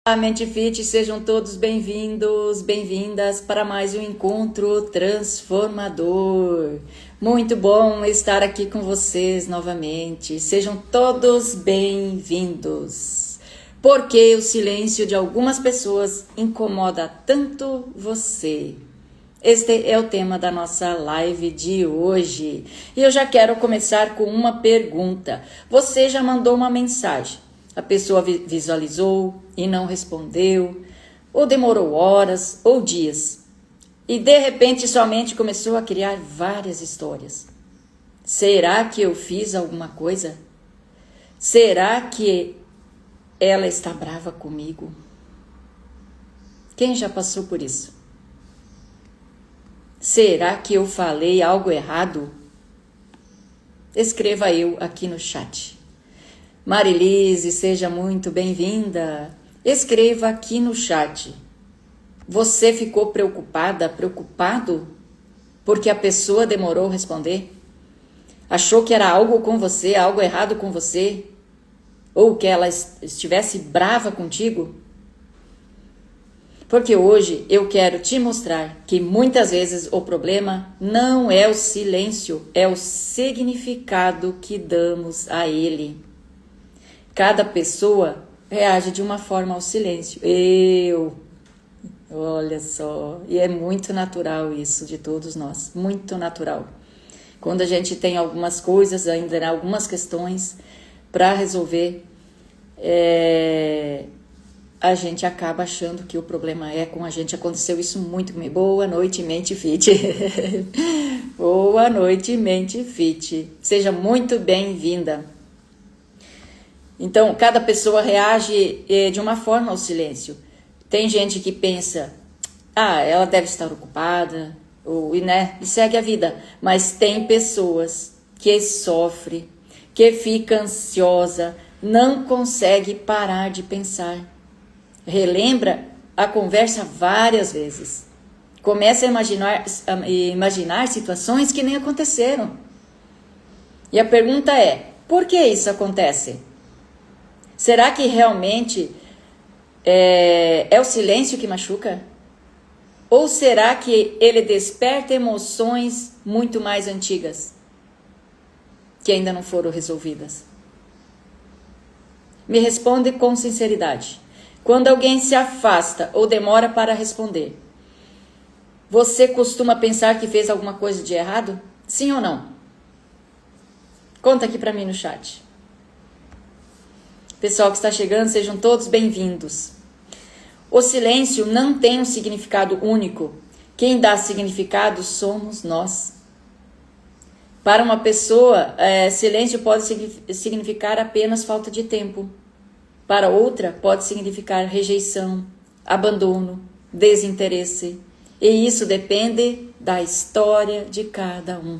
Olá, Mente Fit, sejam todos bem-vindos, bem-vindas para mais um encontro transformador. Muito bom estar aqui com vocês novamente. Sejam todos bem-vindos. Por que o silêncio de algumas pessoas incomoda tanto você? Este é o tema da nossa live de hoje. E eu já quero começar com uma pergunta. Você já mandou uma mensagem? A pessoa visualizou e não respondeu, ou demorou horas ou dias, e de repente sua mente começou a criar várias histórias. Será que eu fiz alguma coisa? Será que ela está brava comigo? Quem já passou por isso? Será que eu falei algo errado? Escreva eu aqui no chat. Marilise, seja muito bem-vinda. Escreva aqui no chat. Você ficou preocupada, preocupado? Porque a pessoa demorou a responder? Achou que era algo com você, algo errado com você? Ou que ela estivesse brava contigo? Porque hoje eu quero te mostrar que muitas vezes o problema não é o silêncio, é o significado que damos a ele. Cada pessoa reage de uma forma ao silêncio. Olha só, e é muito natural isso de todos nós, muito natural. Quando a gente tem algumas coisas, ainda algumas questões para resolver, a gente acaba achando que o problema é com a gente. Aconteceu isso muito comigo. Boa noite, Mente Fit. Boa noite, Mente Fit. Seja muito bem-vinda. Então, cada pessoa reage de uma forma ao silêncio. Tem gente que pensa, ela deve estar ocupada, e segue a vida. Mas tem pessoas que sofrem, que ficam ansiosa, não consegue parar de pensar. Relembra a conversa várias vezes. Começa a imaginar situações que nem aconteceram. E a pergunta é, por que isso acontece? Será que realmente é o silêncio que machuca? Ou será que ele desperta emoções muito mais antigas, que ainda não foram resolvidas? Me responde com sinceridade. Quando alguém se afasta ou demora para responder, você costuma pensar que fez alguma coisa de errado? Sim ou não? Conta aqui para mim no chat. Pessoal que está chegando, sejam todos bem-vindos. O silêncio não tem um significado único. Quem dá significado somos nós. Para uma pessoa, silêncio pode significar apenas falta de tempo. Para outra, pode significar rejeição, abandono, desinteresse. E isso depende da história de cada um.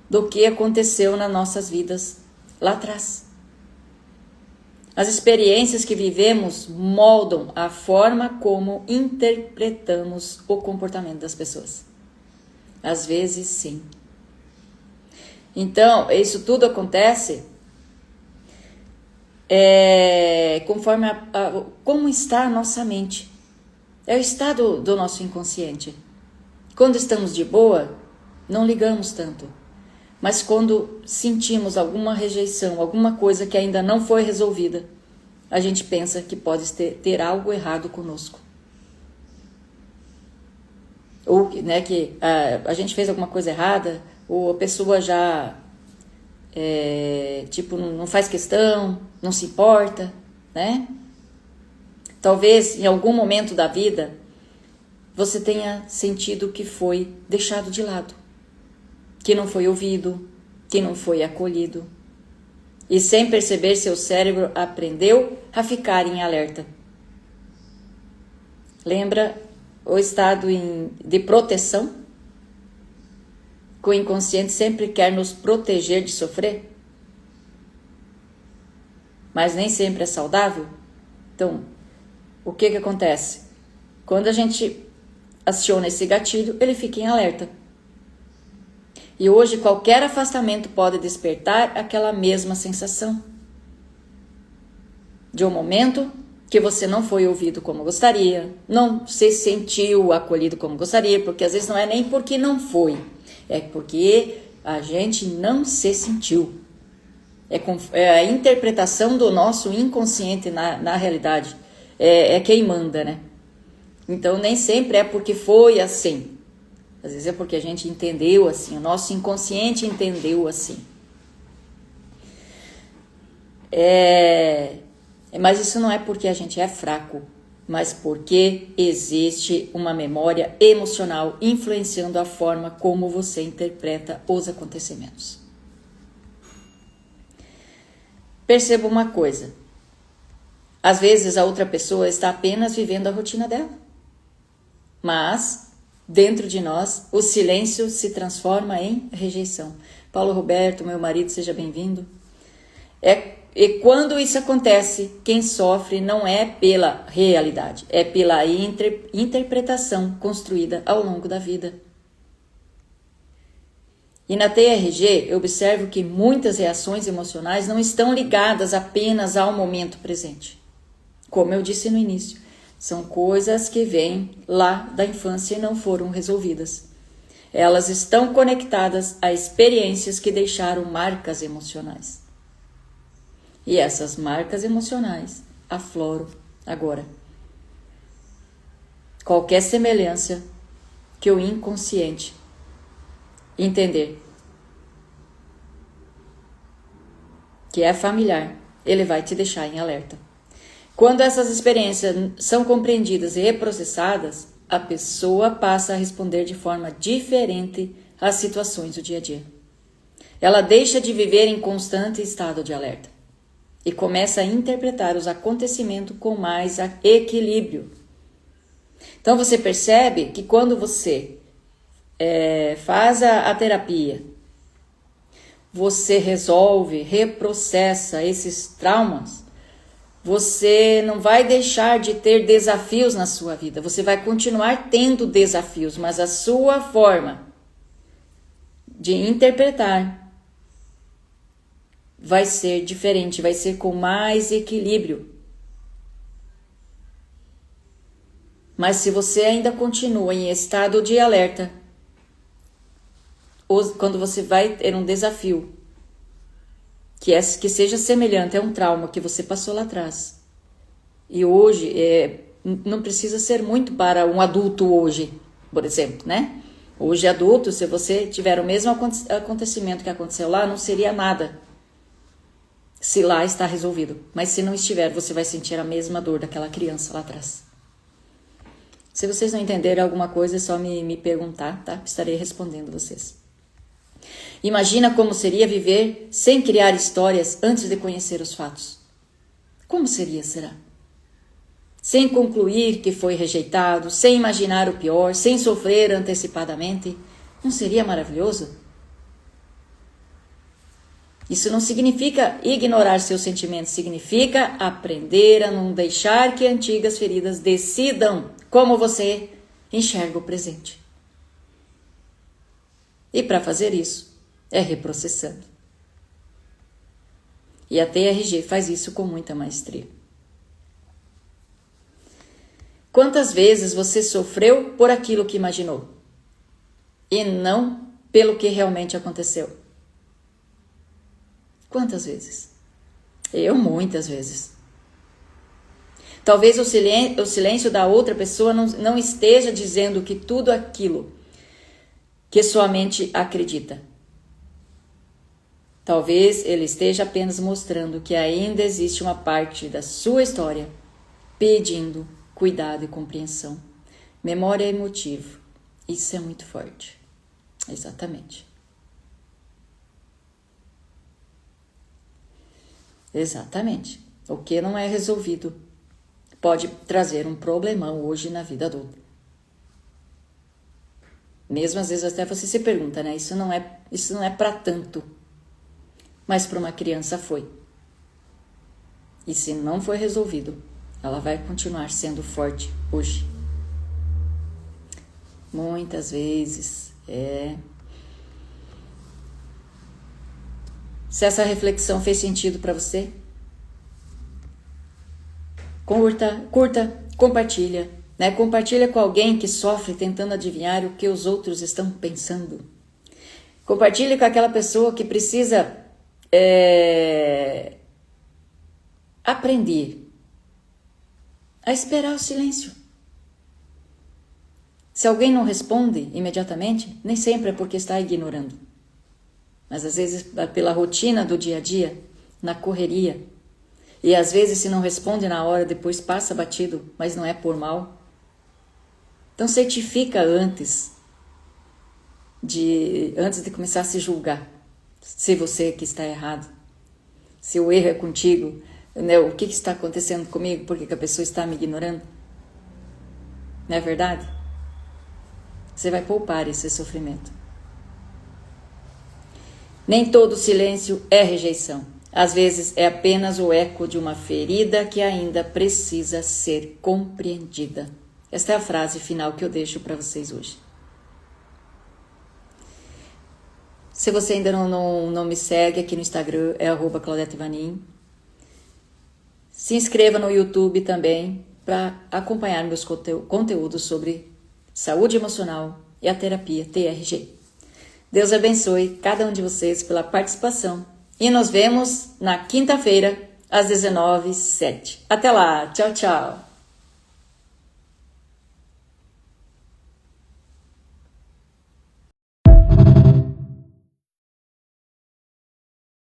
Do que aconteceu nas nossas vidas lá atrás. As experiências que vivemos moldam a forma como interpretamos o comportamento das pessoas. Às vezes, sim. Então, isso tudo acontece conforme como está a nossa mente. É o estado do nosso inconsciente. Quando estamos de boa, não ligamos tanto. Mas quando sentimos alguma rejeição, alguma coisa que ainda não foi resolvida, a gente pensa que pode ter algo errado conosco. Ou que a gente fez alguma coisa errada, ou a pessoa já não faz questão, não se importa, né? Talvez em algum momento da vida você tenha sentido que foi deixado de lado, que não foi ouvido, que não foi acolhido. E sem perceber, seu cérebro aprendeu a ficar em alerta. Lembra o estado de proteção? Que o inconsciente sempre quer nos proteger de sofrer? Mas nem sempre é saudável? Então, o que acontece? Quando a gente aciona esse gatilho, ele fica em alerta. E hoje qualquer afastamento pode despertar aquela mesma sensação. De um momento que você não foi ouvido como gostaria, não se sentiu acolhido como gostaria, porque às vezes não é nem porque não foi, é porque a gente não se sentiu. É a interpretação do nosso inconsciente na realidade, é quem manda, né? Então nem sempre é porque foi assim, às vezes é porque a gente entendeu assim, o nosso inconsciente entendeu assim. Mas isso não é porque a gente é fraco, mas porque existe uma memória emocional influenciando a forma como você interpreta os acontecimentos. Perceba uma coisa, às vezes a outra pessoa está apenas vivendo a rotina dela, mas dentro de nós o silêncio se transforma em rejeição. Paulo Roberto, meu marido, seja bem-vindo. E quando isso acontece, quem sofre não é pela realidade, é pela interpretação construída ao longo da vida. E na TRG, eu observo que muitas reações emocionais não estão ligadas apenas ao momento presente. Como eu disse no início, são coisas que vêm lá da infância e não foram resolvidas. Elas estão conectadas a experiências que deixaram marcas emocionais. E essas marcas emocionais afloram agora. Qualquer semelhança que o inconsciente entender que é familiar, ele vai te deixar em alerta. Quando essas experiências são compreendidas e reprocessadas, a pessoa passa a responder de forma diferente às situações do dia a dia. Ela deixa de viver em constante estado de alerta e começa a interpretar os acontecimentos com mais equilíbrio. Então você percebe que quando você faz a terapia, você resolve, reprocessa esses traumas, você não vai deixar de ter desafios na sua vida, você vai continuar tendo desafios, mas a sua forma de interpretar vai ser diferente, vai ser com mais equilíbrio. Mas se você ainda continua em estado de alerta, quando você vai ter um desafio que seja semelhante a um trauma que você passou lá atrás, e hoje não precisa ser muito para um adulto hoje, por exemplo, né? Hoje adulto, se você tiver o mesmo acontecimento que aconteceu lá, não seria nada se lá está resolvido. Mas se não estiver, você vai sentir a mesma dor daquela criança lá atrás. Se vocês não entenderem alguma coisa, é só me perguntar, tá? Estarei respondendo vocês. Imagina como seria viver sem criar histórias antes de conhecer os fatos. Como será? Sem concluir que foi rejeitado, sem imaginar o pior, sem sofrer antecipadamente. Não seria maravilhoso? Isso não significa ignorar seus sentimentos, significa aprender a não deixar que antigas feridas decidam como você enxerga o presente. E para fazer isso, é reprocessando. E a TRG faz isso com muita maestria. Quantas vezes você sofreu por aquilo que imaginou e não pelo que realmente aconteceu? Quantas vezes? Eu muitas vezes. Talvez o silêncio da outra pessoa não esteja dizendo que tudo aquilo que sua mente acredita. Talvez ele esteja apenas mostrando que ainda existe uma parte da sua história pedindo cuidado e compreensão. Memória emotiva. Isso é muito forte. Exatamente. Exatamente. O que não é resolvido pode trazer um problemão hoje na vida adulta. Mesmo às vezes até você se pergunta, né? Isso não é para tanto. Mas para uma criança foi. E se não foi resolvido, ela vai continuar sendo forte hoje. Muitas vezes. Se essa reflexão fez sentido para você, curta, compartilha, né? Compartilha com alguém que sofre tentando adivinhar o que os outros estão pensando. Compartilhe com aquela pessoa que precisa aprender a esperar o silêncio. Se alguém não responde imediatamente, nem sempre é porque está ignorando. Mas às vezes pela rotina do dia a dia, na correria. E às vezes se não responde na hora, depois passa batido, mas não é por mal. Então certifica antes de começar a se julgar. Se você que está errado. Se o erro é contigo, né? O que está acontecendo comigo? Por que a pessoa está me ignorando? Não é verdade? Você vai poupar esse sofrimento. Nem todo silêncio é rejeição. Às vezes é apenas o eco de uma ferida que ainda precisa ser compreendida. Esta é a frase final que eu deixo para vocês hoje. Se você ainda não me segue aqui no Instagram, é @ClaudetteVanin. Se inscreva no YouTube também para acompanhar meus conteúdos sobre saúde emocional e a terapia TRG. Deus abençoe cada um de vocês pela participação e nos vemos na quinta-feira às 19h07. Até lá, tchau, tchau!